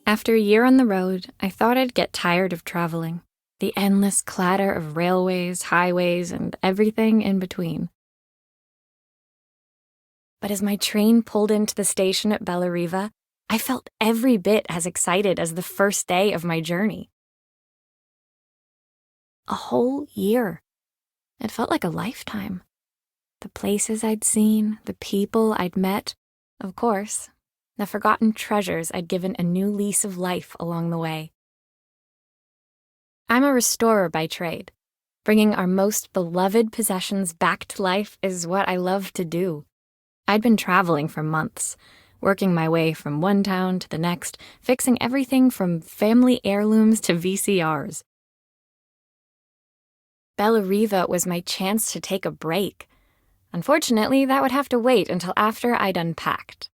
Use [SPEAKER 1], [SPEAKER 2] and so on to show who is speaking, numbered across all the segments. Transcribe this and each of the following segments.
[SPEAKER 1] After a year on the road, I thought I'd get tired of traveling. The endless clatter of railways, highways, and everything in between. But as my train pulled into the station at Bellariva, I felt every bit as excited as the first day of my journey. A whole year. It felt like a lifetime. The places I'd seen, the people I'd met, of course, the forgotten treasures I'd given a new lease of life along the way. I'm a restorer by trade. Bringing our most beloved possessions back to life is what I love to do. I'd been traveling for months, working my way from one town to the next, fixing everything from family heirlooms to VCRs. Bellariva was my chance to take a break. Unfortunately, that would have to wait until after I'd unpacked.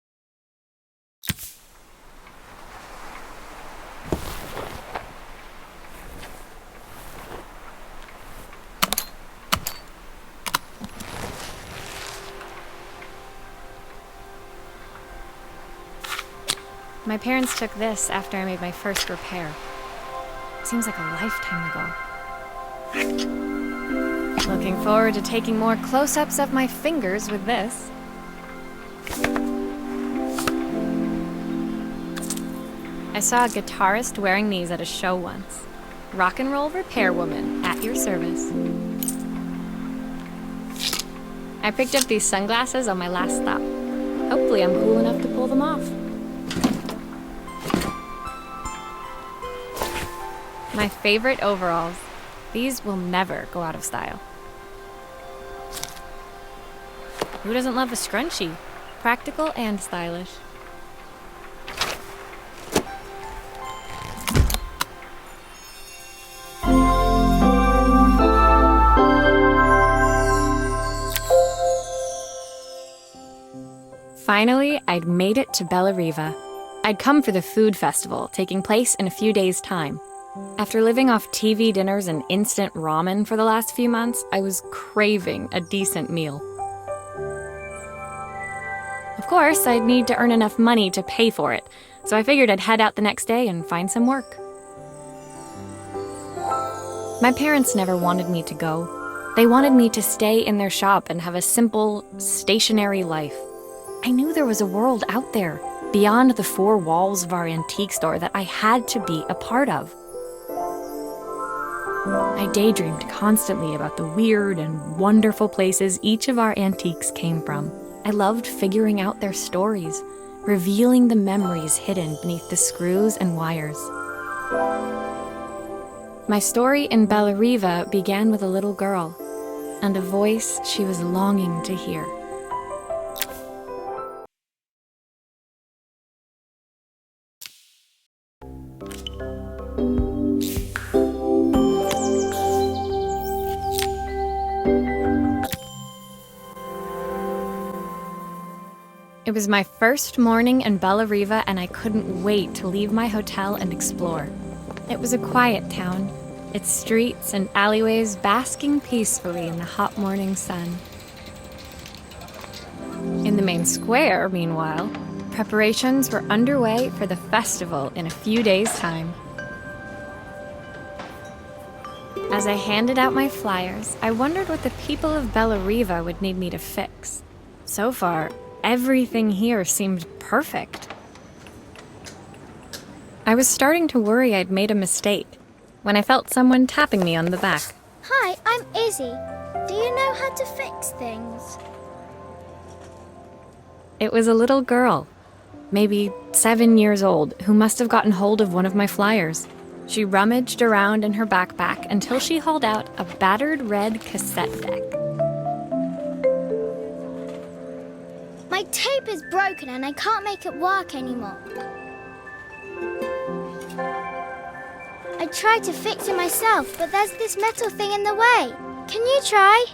[SPEAKER 1] My parents took this after I made my first repair. Seems like a lifetime ago. Looking forward to taking more close-ups of my fingers with this. I saw a guitarist wearing these at a show once. Rock and roll repair woman, at your service. I picked up these sunglasses on my last stop. Hopefully I'm cool enough to pull them off. My favorite overalls. These will never go out of style. Who doesn't love a scrunchie? Practical and stylish. Finally, I'd made it to Bellariva. I'd come for the food festival, taking place in a few days' time. After living off TV dinners and instant ramen for the last few months, I was craving a decent meal. Of course, I'd need to earn enough money to pay for it, so I figured I'd head out the next day and find some work. My parents never wanted me to go. They wanted me to stay in their shop and have a simple, stationary life. I knew there was a world out there, beyond the four walls of our antique store, that I had to be a part of. I daydreamed constantly about the weird and wonderful places each of our antiques came from. I loved figuring out their stories, revealing the memories hidden beneath the screws and wires. My story in Bellariva began with a little girl and a voice she was longing to hear. It was my first morning in Bellariva, and I couldn't wait to leave my hotel and explore. It was a quiet town, its streets and alleyways basking peacefully in the hot morning sun. In the main square, meanwhile, preparations were underway for the festival in a few days' time. As I handed out my flyers, I wondered what the people of Bellariva would need me to fix. So far, everything here seemed perfect. I was starting to worry I'd made a mistake when I felt someone tapping me on the back.
[SPEAKER 2] Hi, I'm Izzy. Do you know how to fix things?
[SPEAKER 1] It was a little girl, maybe 7 years old, who must have gotten hold of one of my flyers. She rummaged around in her backpack until she hauled out a battered red cassette deck.
[SPEAKER 2] My tape is broken and I can't make it work anymore. I tried to fix it myself, but there's this metal thing in the way. Can you try?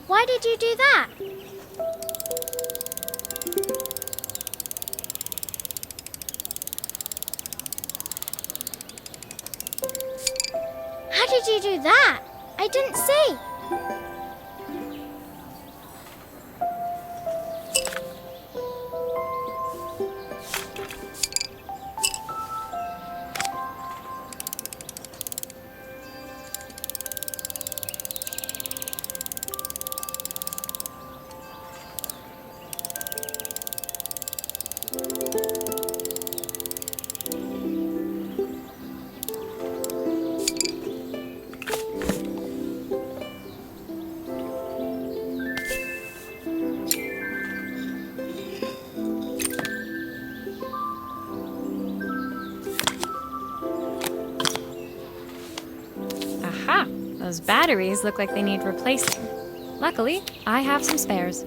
[SPEAKER 2] Why did you do that? How did you do that? I didn't see.
[SPEAKER 1] Aha! Those batteries look like they need replacing. Luckily, I have some spares.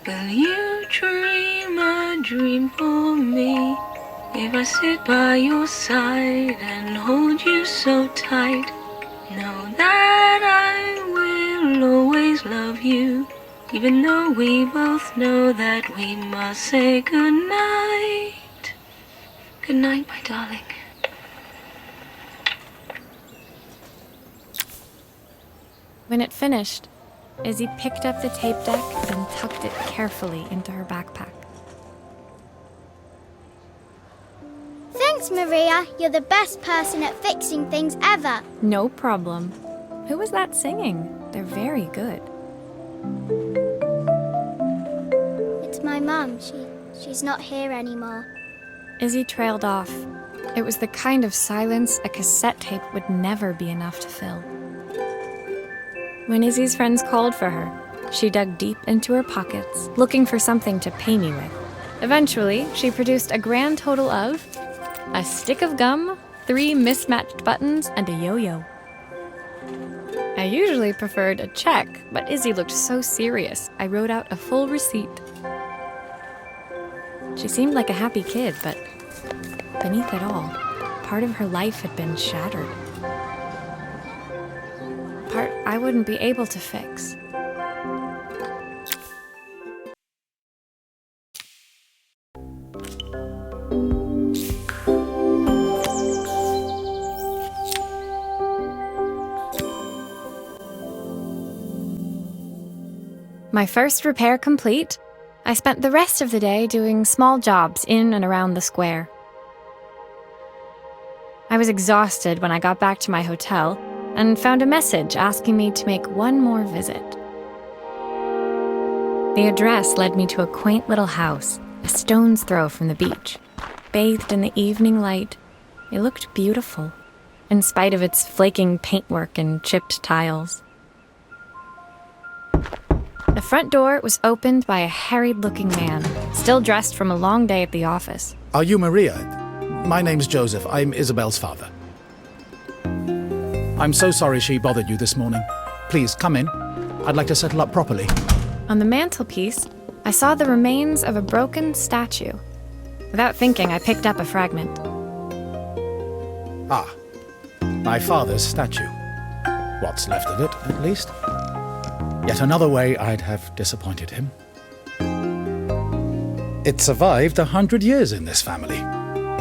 [SPEAKER 3] Will you dream a dream for me? If I sit by your side and hold you so tight, know that I will always love you, even though we both know that we must say goodnight. Good night, my darling.
[SPEAKER 1] When it finished, Izzy picked up the tape deck and tucked it carefully into her backpack.
[SPEAKER 2] Thanks, Maria. You're the best person at fixing things ever.
[SPEAKER 1] No problem. Who was that singing? They're very good.
[SPEAKER 2] It's my mum. She's not here anymore.
[SPEAKER 1] Izzy trailed off. It was the kind of silence a cassette tape would never be enough to fill. When Izzy's friends called for her, she dug deep into her pockets, looking for something to pay me with. Eventually, she produced a grand total of a stick of gum, 3 mismatched buttons, and a yo-yo. I usually preferred a check, but Izzy looked so serious, I wrote out a full receipt. She seemed like a happy kid, but beneath it all, part of her life had been shattered. Part I wouldn't be able to fix. My first repair complete, I spent the rest of the day doing small jobs in and around the square. I was exhausted when I got back to my hotel and found a message asking me to make one more visit. The address led me to a quaint little house, a stone's throw from the beach. Bathed in the evening light, it looked beautiful, in spite of its flaking paintwork and chipped tiles. The front door was opened by a harried-looking man, still dressed from a long day at the office.
[SPEAKER 4] Are you Maria? My name's Joseph. I'm Isabel's father. I'm so sorry she bothered you this morning. Please, come in. I'd like to settle up properly.
[SPEAKER 1] On the mantelpiece, I saw the remains of a broken statue. Without thinking, I picked up a fragment.
[SPEAKER 4] Ah, my father's statue. What's left of it, at least. Yet another way I'd have disappointed him. It survived 100 years in this family.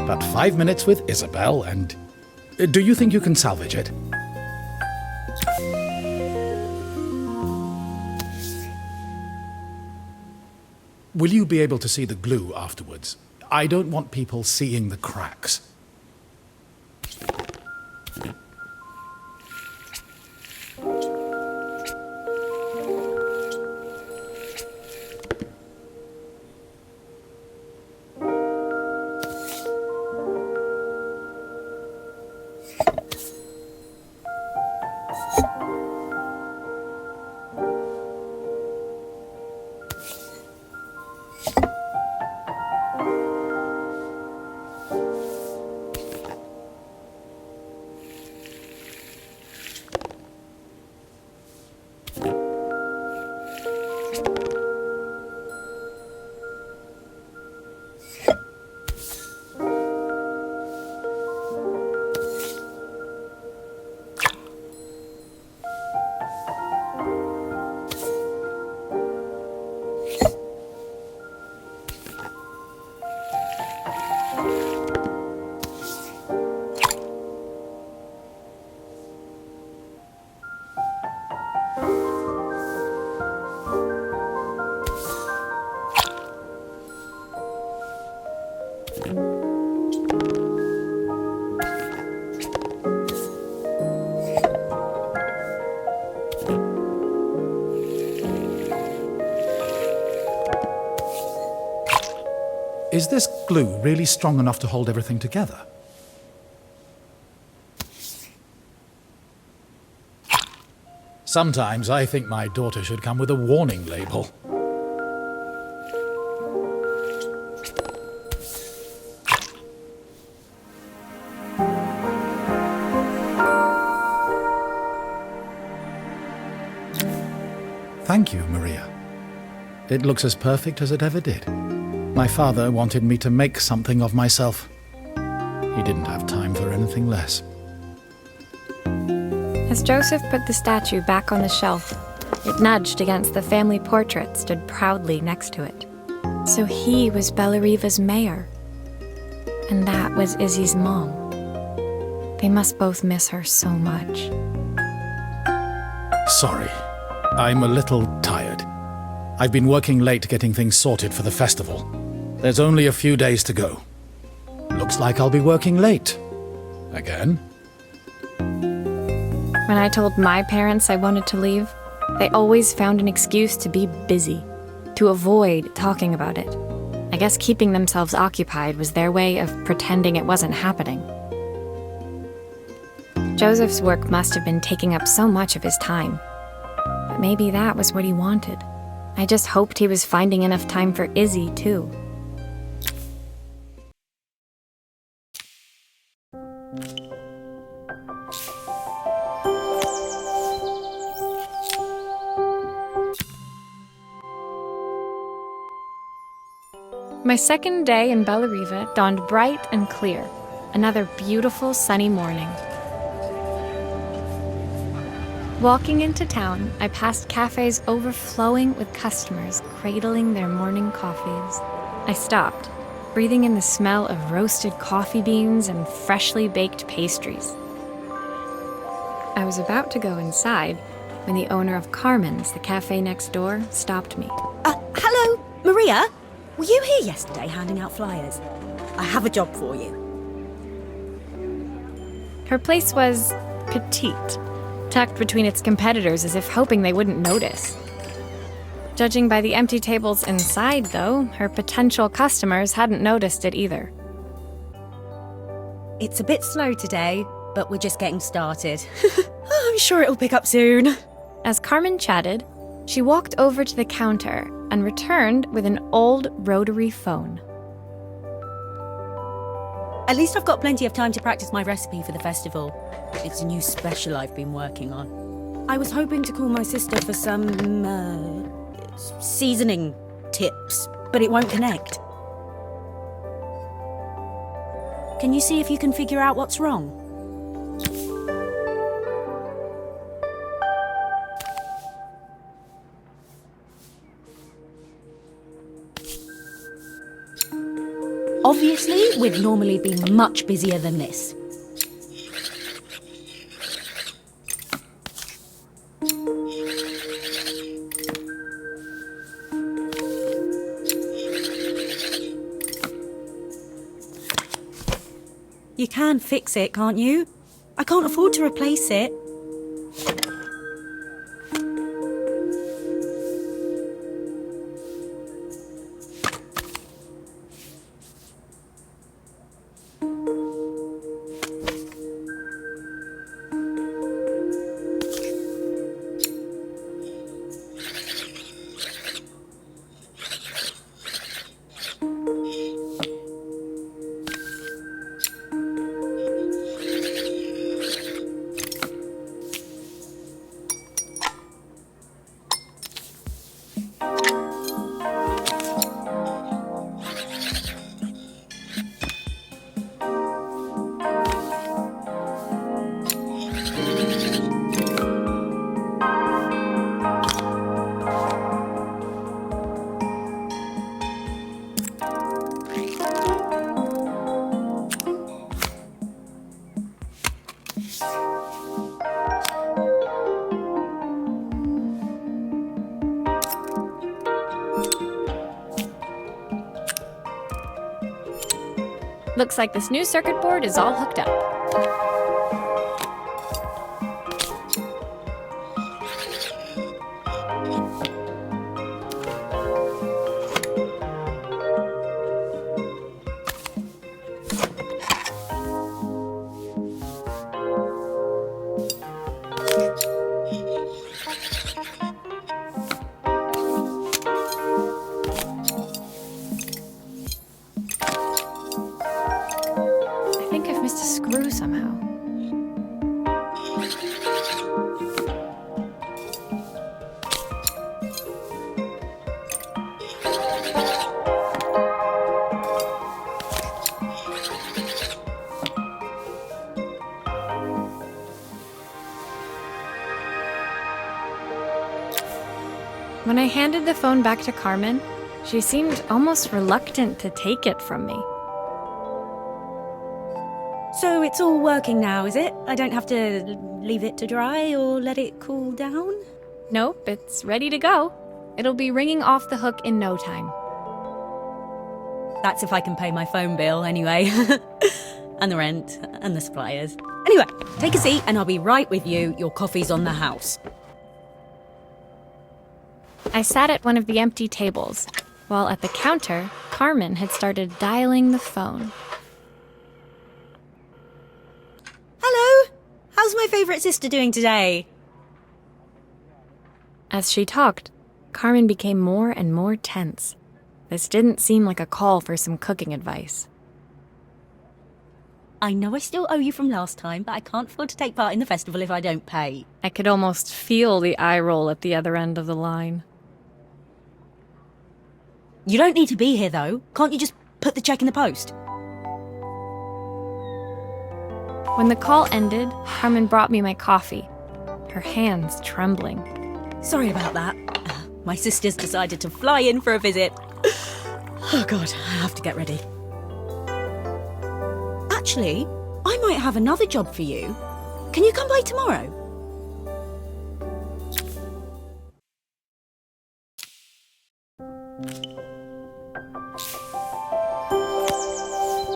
[SPEAKER 4] But 5 minutes with Isabel and... Do you think you can salvage it? Will you be able to see the glue afterwards? I don't want people seeing the cracks. Is this glue really strong enough to hold everything together? Sometimes I think my daughter should come with a warning label. Thank you, Maria. It looks as perfect as it ever did. My father wanted me to make something of myself. He didn't have time for anything less.
[SPEAKER 1] As Joseph put the statue back on the shelf, it nudged against the family portrait stood proudly next to it. So he was Bellariva's mayor. And that was Izzy's mom. They must both miss her so much.
[SPEAKER 4] Sorry, I'm a little tired. I've been working late getting things sorted for the festival. There's only a few days to go. Looks like I'll be working late. Again?
[SPEAKER 1] When I told my parents I wanted to leave, they always found an excuse to be busy, to avoid talking about it. I guess keeping themselves occupied was their way of pretending it wasn't happening. Joseph's work must have been taking up so much of his time. But maybe that was what he wanted. I just hoped he was finding enough time for Izzy, too. My second day in Bellariva dawned bright and clear. Another beautiful sunny morning. Walking into town, I passed cafes overflowing with customers cradling their morning coffees. I stopped, breathing in the smell of roasted coffee beans and freshly baked pastries. I was about to go inside when the owner of Carmen's, the cafe next door, stopped me.
[SPEAKER 5] Hello, Maria? Were you here yesterday handing out flyers? I have a job for you.
[SPEAKER 1] Her place was petite, tucked between its competitors as if hoping they wouldn't notice. Judging by the empty tables inside, though, her potential customers hadn't noticed it either.
[SPEAKER 5] It's a bit slow today, but we're just getting started. I'm sure it'll pick up soon.
[SPEAKER 1] As Carmen chatted, she walked over to the counter and returned with an old rotary phone.
[SPEAKER 5] At least I've got plenty of time to practice my recipe for the festival. It's a new special I've been working on. I was hoping to call my sister for some, seasoning tips, but it won't connect. Can you see if you can figure out what's wrong? Obviously, we'd normally be much busier than this. You can fix it, can't you? I can't afford to replace it.
[SPEAKER 1] Looks like this new circuit board is all hooked up. When I handed the phone back to Carmen, she seemed almost reluctant to take it from me.
[SPEAKER 5] So it's all working now, is it? I don't have to leave it to dry or let it cool down?
[SPEAKER 1] Nope, it's ready to go. It'll be ringing off the hook in no time.
[SPEAKER 5] That's if I can pay my phone bill, anyway. And the rent, and the suppliers. Anyway, take a seat and I'll be right with you. Your coffee's on the house.
[SPEAKER 1] I sat at one of the empty tables, while at the counter, Carmen had started dialing the phone.
[SPEAKER 5] Hello? How's my favourite sister doing today?
[SPEAKER 1] As she talked, Carmen became more and more tense. This didn't seem like a call for some cooking advice.
[SPEAKER 5] I know I still owe you from last time, but I can't afford to take part in the festival if I don't pay.
[SPEAKER 1] I could almost feel the eye roll at the other end of the line.
[SPEAKER 5] You don't need to be here, though. Can't you just put the cheque in the post?
[SPEAKER 1] When the call ended, Carmen brought me my coffee, her hands trembling.
[SPEAKER 5] Sorry about that. My sister's decided to fly in for a visit. Oh God, I have to get ready. Actually, I might have another job for you. Can you come by tomorrow?